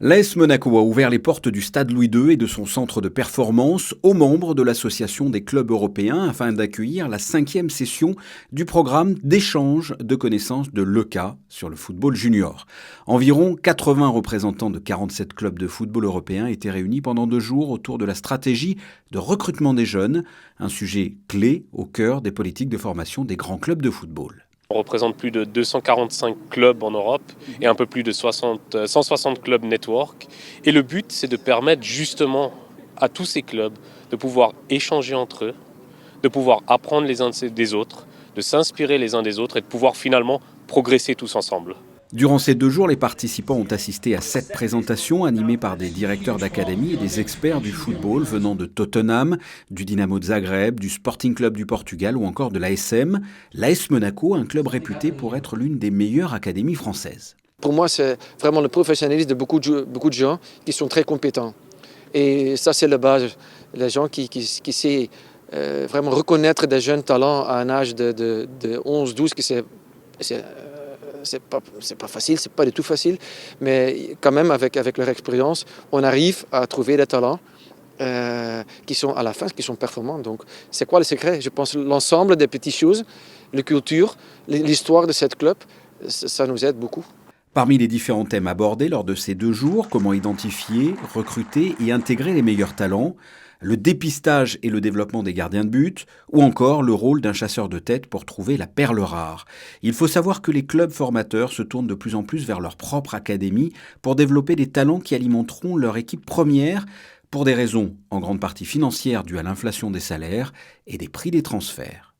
L'AS Monaco a ouvert les portes du stade Louis II et de son centre de performance aux membres de l'Association des clubs européens afin d'accueillir la 5e session du programme d'échange de connaissances de l'ECA sur le football junior. Environ 80 représentants de 47 clubs de football européens étaient réunis pendant 2 jours autour de la stratégie de recrutement des jeunes, un sujet clé au cœur des politiques de formation des grands clubs de football. On représente plus de 245 clubs en Europe et un peu plus de 160 clubs network. Et le but, c'est de permettre justement à tous ces clubs de pouvoir échanger entre eux, de pouvoir apprendre les uns des autres, de s'inspirer les uns des autres et de pouvoir finalement progresser tous ensemble. Durant ces 2 jours, les participants ont assisté à 7 présentations animées par des directeurs d'académie et des experts du football venant de Tottenham, du Dynamo de Zagreb, du Sporting Club du Portugal ou encore de l'ASM. L'AS Monaco, un club réputé pour être l'une des meilleures académies françaises. Pour moi, c'est vraiment le professionnalisme de beaucoup de gens qui sont très compétents. Et ça, c'est la base. Les gens qui savent vraiment reconnaître des jeunes talents à un âge de 11-12, c'est pas facile, c'est pas du tout facile, mais quand même avec leur expérience, on arrive à trouver des talents qui sont à la fin, qui sont performants. Donc c'est quoi le secret? Je pense l'ensemble des petites choses, la culture, l'histoire de cette club, ça nous aide beaucoup. Parmi les différents thèmes abordés lors de ces 2 jours, comment identifier, recruter et intégrer les meilleurs talents, le dépistage et le développement des gardiens de but, ou encore le rôle d'un chasseur de tête pour trouver la perle rare. Il faut savoir que les clubs formateurs se tournent de plus en plus vers leur propre académie pour développer des talents qui alimenteront leur équipe première, pour des raisons en grande partie financières dues à l'inflation des salaires et des prix des transferts.